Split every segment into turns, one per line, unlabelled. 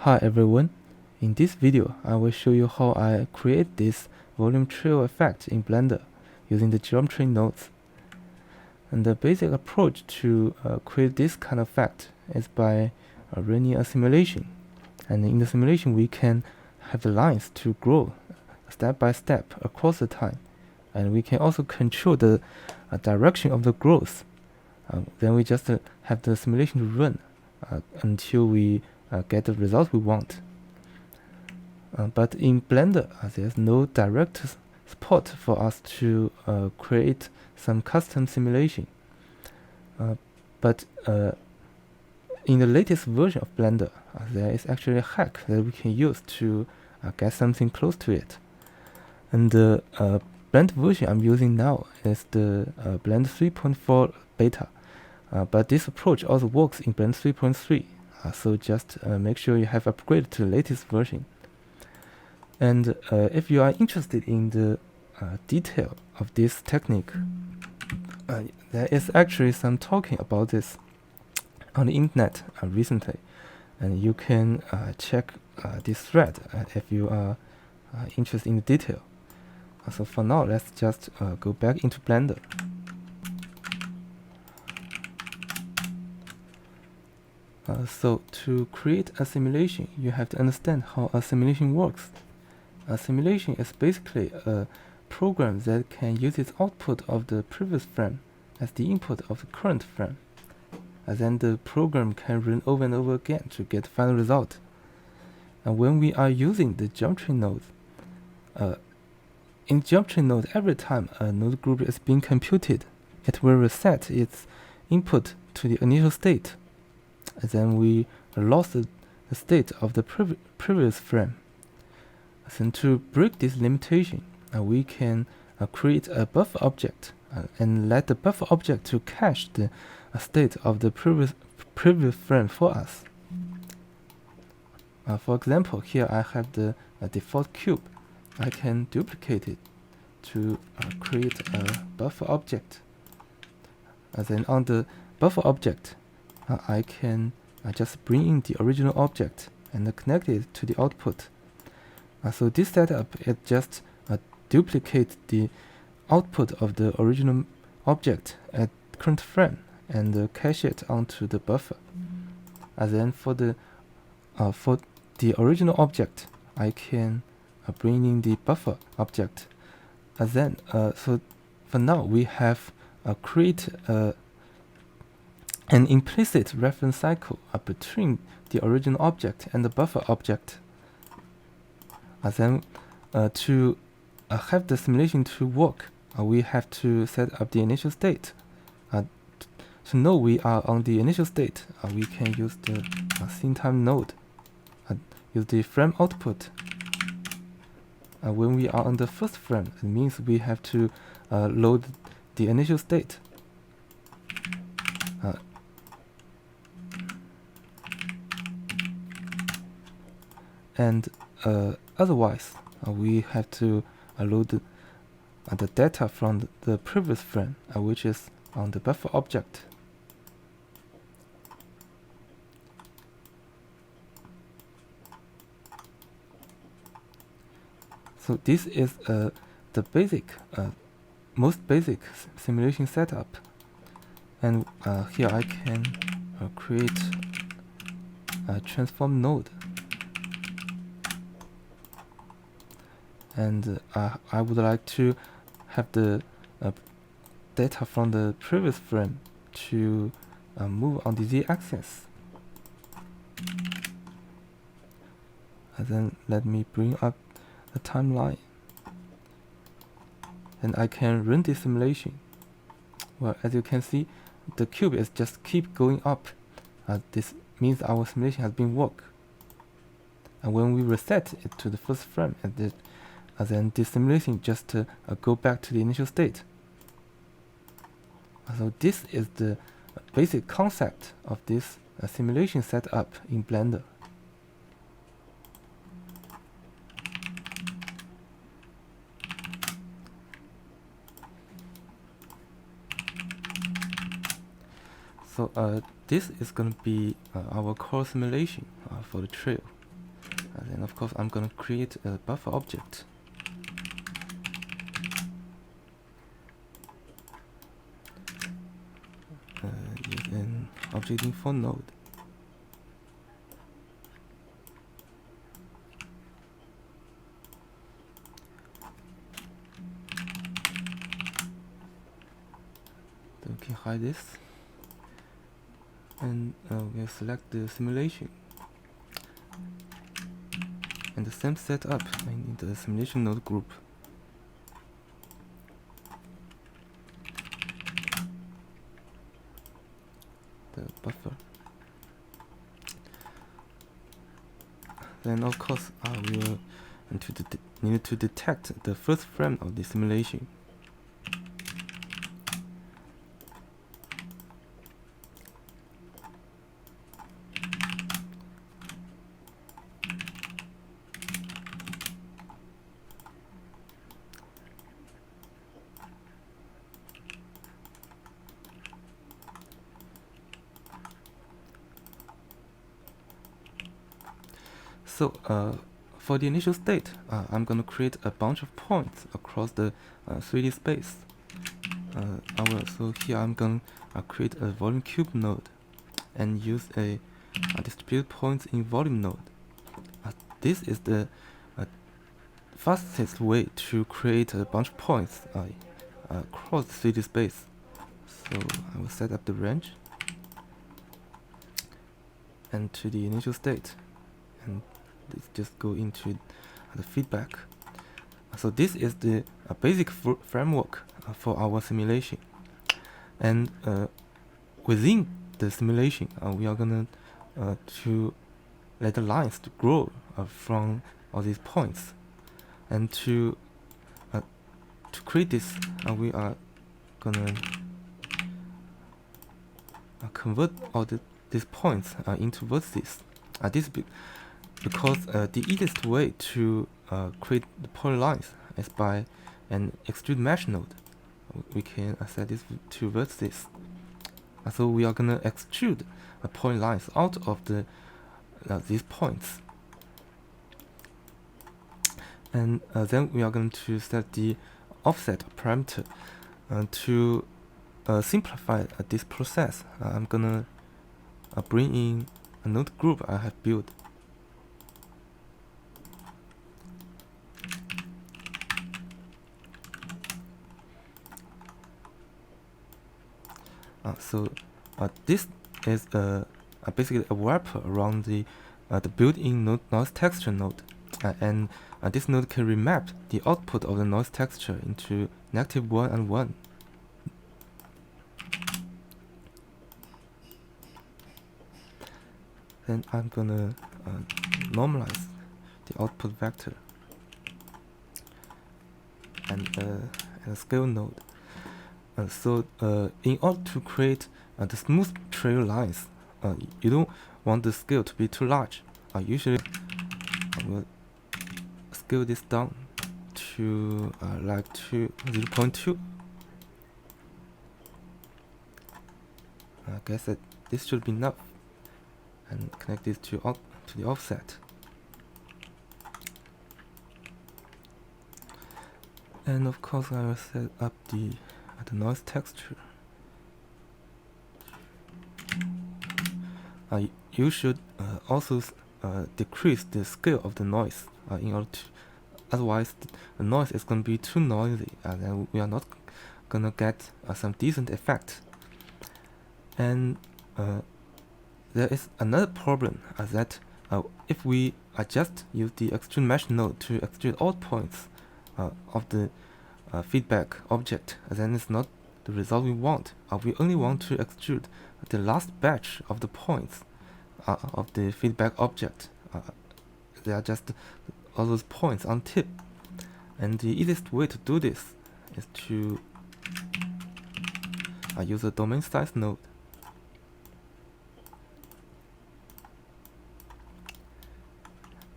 Hi everyone, in this video I will show you how I create this volume trail effect in Blender using the geometry nodes. And the basic approach to create this kind of effect is by running a simulation. And in the simulation we can have the lines to grow step by step across the time. And we can also control the direction of the growth. Then we just have the simulation to run until we get the result we want. But in Blender, there's no direct support for us to create some custom simulation. But in the latest version of Blender, there is actually a hack that we can use to get something close to it. And the Blender version I'm using now is the Blender 3.4 beta. But this approach also works in Blender 3.3. So just make sure you have upgraded to the latest version. And if you are interested in the detail of this technique, there is actually some talking about this on the internet recently, and you can check this thread if you are interested in the detail. So for now, let's just go back into Blender. So to create a simulation, you have to understand how a simulation works. A simulation is basically a program that can use its output of the previous frame as the input of the current frame. And then the program can run over and over again to get the final result. And when we are using the geometry node, in geometry node, every time a node group is being computed, it will reset its input to the initial state. And then we lost the state of the previous frame. So to break this limitation, we can create a buffer object and let the buffer object to cache the state of the previous frame for us. For example, here I have the default cube. I can duplicate it to create a buffer object. And then on the buffer object, I can just bring in the original object and connect it to the output. So this setup, it just duplicates the output of the original object at current frame and cache it onto the buffer. And then for the original object, I can bring in the buffer object. And then so for now we have create an implicit reference cycle between the original object and the buffer object. And then to have the simulation to work, we have to set up the initial state. To know we are on the initial state, we can use the scene time node. Use the frame output. When we are on the first frame, it means we have to load the initial state. And otherwise, we have to load the data from the previous frame, which is on the buffer object. So this is the basic, most basic simulation setup. And here I can create a transform node. And I would like to have the data from the previous frame to move on the z-axis. And then let me bring up the timeline. And I can run this simulation. Well, as you can see, the cube is just keep going up. This means our simulation has been worked. And when we reset it to the first frame, then the simulation just go back to the initial state. So this is the basic concept of this simulation setup in Blender. So this is going to be our core simulation for the trail. Then of course I'm gonna create a buffer object. Use an object info node. Then we can hide this, and we'll select the simulation, and the same setup in the simulation node group. The buffer. Then of course we will need to detect the first frame of the simulation. So for the initial state, I'm gonna create a bunch of points across the 3D space. So here I'm gonna create a volume cube node and use a distributed points in volume node. This is the fastest way to create a bunch of points across the 3D space. So I will set up the range and to the initial state, and let's just go into the feedback. So this is the basic framework for our simulation, and within the simulation we are gonna to let the lines to grow from all these points, and to create this we are gonna convert all these points into vertices. This because the easiest way to create the polylines is by an extrude mesh node. We can set this to vertices. So we are gonna extrude polylines out of these points, and then we are going to set the offset parameter to simplify this process. I'm gonna bring in a node group I have built. So this is basically a wrapper around the built-in noise texture node, and this node can remap the output of the noise texture into -1 and 1. Then I'm gonna normalize the output vector and a scale node. So in order to create the smooth trail lines, you don't want the scale to be too large. Usually I will scale this down to like 0.2. I guess that this should be enough, and connect this to the offset. And of course I will set up the noise texture. You should also decrease the scale of the noise in order to, otherwise the noise is going to be too noisy, and then we are not gonna get some decent effect. And there is another problem that if we just use the extrude mesh node to extrude all points of the feedback object, then it's not the result we want. We only want to extrude the last batch of the points of the feedback object. They are just all those points on tip, and the easiest way to do this is to use a domain size node.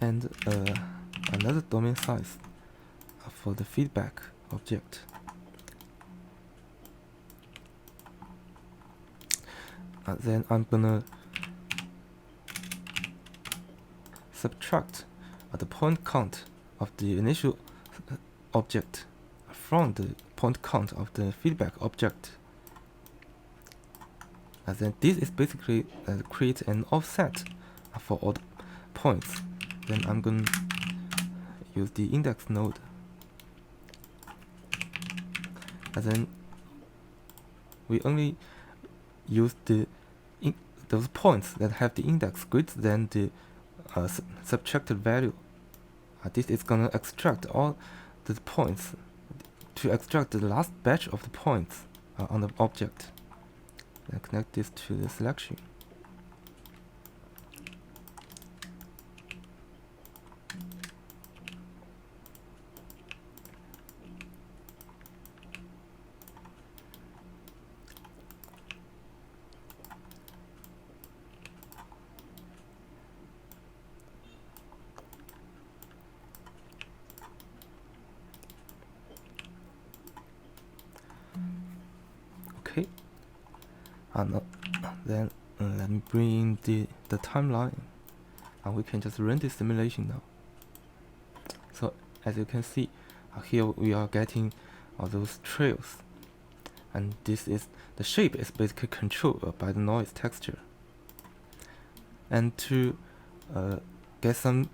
And another domain size for the feedback object. Then I'm gonna subtract the point count of the initial object from the point count of the feedback object. And then this is basically create an offset for all the points. Then I'm going to use the index node. And then we only use those points that have the index greater than the subtracted value. This is gonna extract all the points to extract the last batch of the points on the object. Then connect this to the selection. Okay. No. Then let me bring in the timeline, and we can just run this simulation now. So as you can see, here we are getting all those trails, and this is the shape is basically controlled by the noise texture. And to get some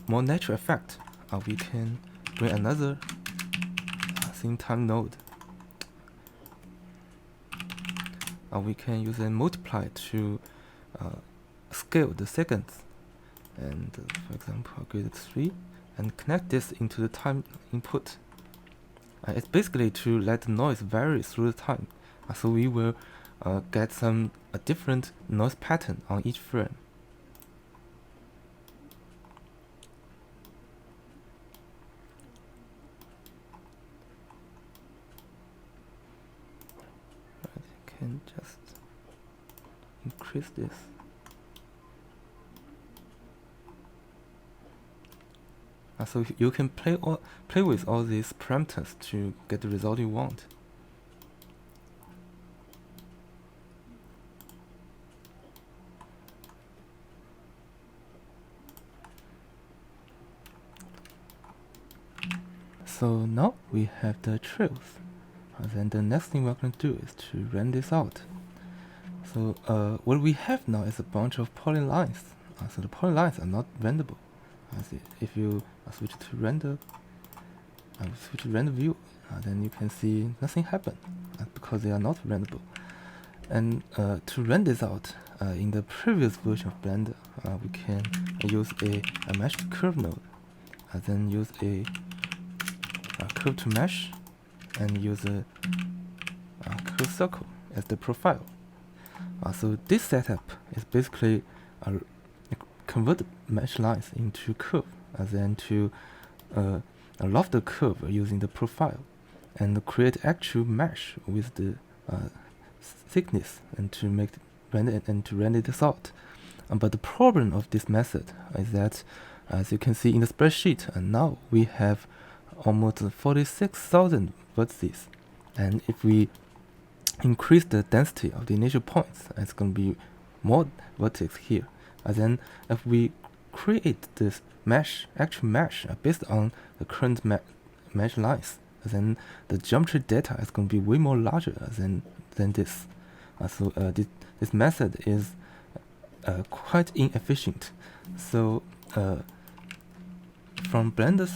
more natural effect, we can bring another scene time node. We can use a multiply to scale the seconds, and for example I'll give it 3 and connect this into the time input. It's basically to let the noise vary through the time, so we will get some different noise pattern on each frame. Can just increase this. So you can play with all these parameters to get the result you want. So now we have the trails. Then the next thing we're going to do is to render this out. So what we have now is a bunch of polylines. So the polylines are not renderable. If you switch to render, switch to render view, then you can see nothing happen because they are not renderable. And to render this out, in the previous version of Blender, we can use a mesh to curve node, then use a curve to mesh, and use a curve circle as the profile. So this setup is basically convert mesh lines into curve, then to loft the curve using the profile, and create actual mesh with the thickness, and to make render this out. But the problem of this method is that, as you can see in the spreadsheet, now we have almost 46,000 vertices, and if we increase the density of the initial points, it's going to be more vertex here. And then if we create this mesh, actual mesh, based on the current mesh lines, then the geometry data is going to be way more larger than this. So this method is quite inefficient. So from Blender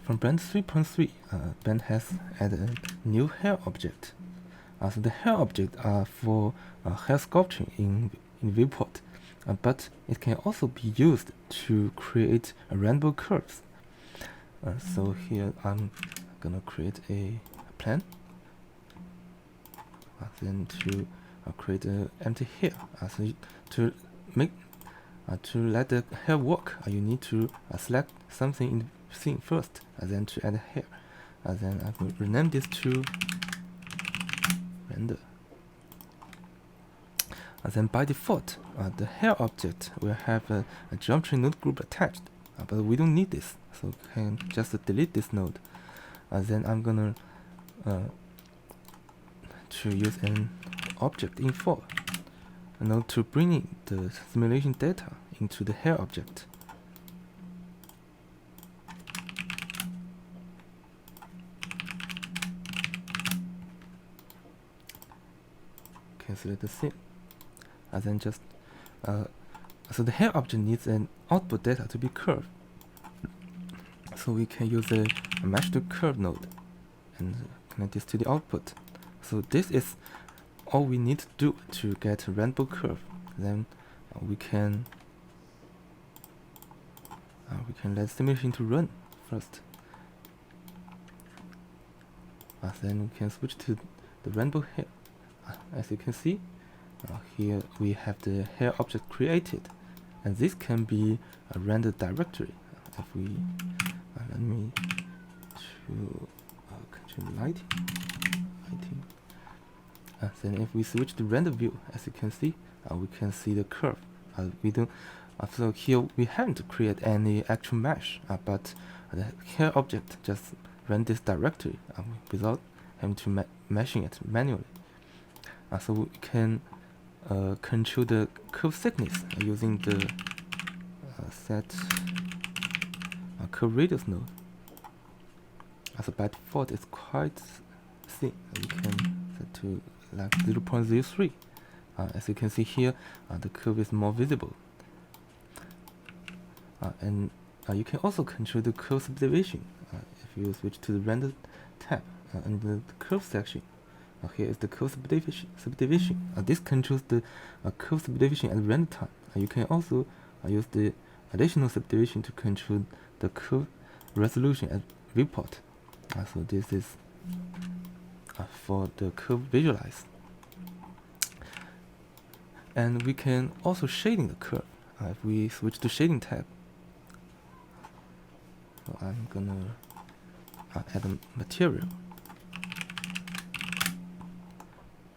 3.3, Blender has added a new hair object. So the hair object are for hair sculpting in viewport, but it can also be used to create renderable curves. So here I'm gonna create a plan, then to create an empty hair. So to let the hair work, you need to select something in the scene first, and then to add a hair. Then I will rename this to render. Then by default, the hair object will have a geometry node group attached, but we don't need this, so we can just delete this node. Then I'm gonna to use an object info node to bring in the simulation data into the hair object. can select the scene. And then just so the hair object needs an output data to be curved. So we can use a mesh to curve node and connect this to the output. So this is all we need to do to get a rainbow curve. Then we can let simulation to run first. Then we can switch to the rainbow hair. As you can see, here we have the hair object created, and this can be a render directory. If we let me to control lighting. Then if we switch to render view, as you can see, we can see the curve. We don't. So here we haven't created any actual mesh, but the hair object just run this directory without having to meshing it manually. So we can control the curve thickness using the set curve radius node. So by default it's quite thin. We can set to like 0.03. As you can see here, the curve is more visible. And you can also control the curve subdivision if you switch to the render tab under the curve section. Here is the curve subdivision. This controls the curve subdivision at render time. You can also use the additional subdivision to control the curve resolution at viewport. So this is for the curve visualize. And we can also shading the curve if we switch to shading tab. So I'm gonna add a material.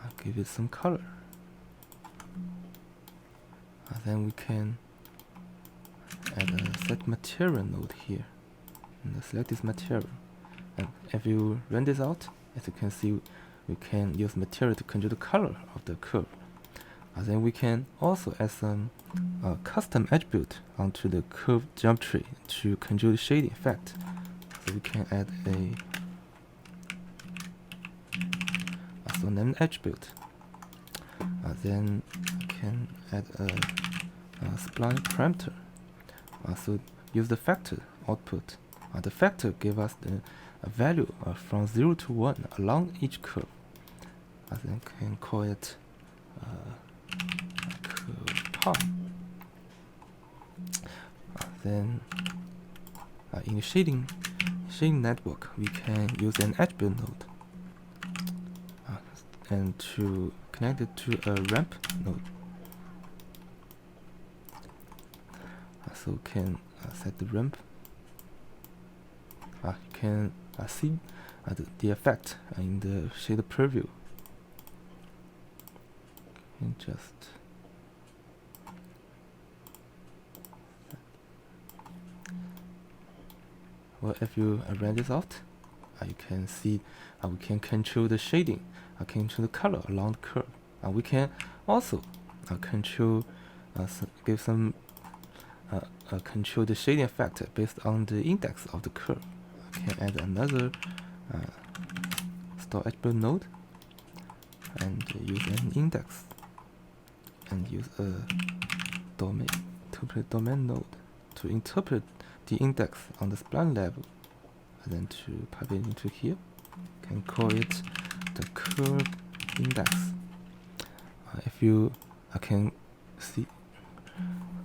I'll give it some color. Then we can add a set material node here and select this material. And if you run this out, as you can see, we can use material to control the color of the curve. Then we can also add some custom attribute onto the curve geometry to control the shading effect. So we can add a named attribute. Then we can add a spline parameter. So use the factor output. The factor gives us the value from 0 to 1 along each curve. Then can call it curve path. Then in the shading network, we can use an attribute node and to connect it to a ramp node. So we can set the ramp. You can see the effect in the shader preview. And just if you run this out, you can see we can control the shading, control the color along the curve. We can also control control the shading effect based on the index of the curve. I can add another store attribute node and use an index and use a domain node to interpret the index on the spline level, and then to pipe it into here. Can call it the curve index. If you can see,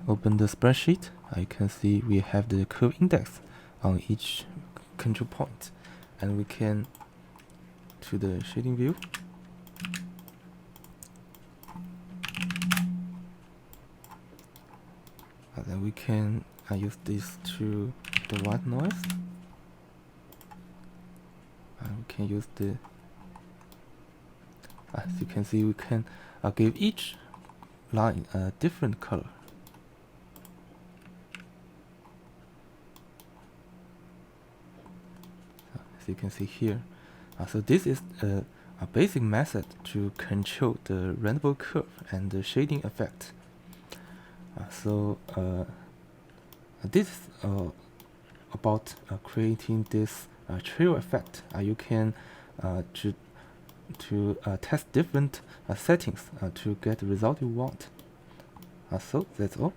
open the spreadsheet, you can see we have the curve index on each control point, and we can to the shading view. Then we can use this to the white noise. We can use the as you can see, we can give each line a different color. As you can see here, so this is a basic method to control the renderable curve and the shading effect. This is about creating this trio effect. You can to test different settings to get the result you want. So that's all.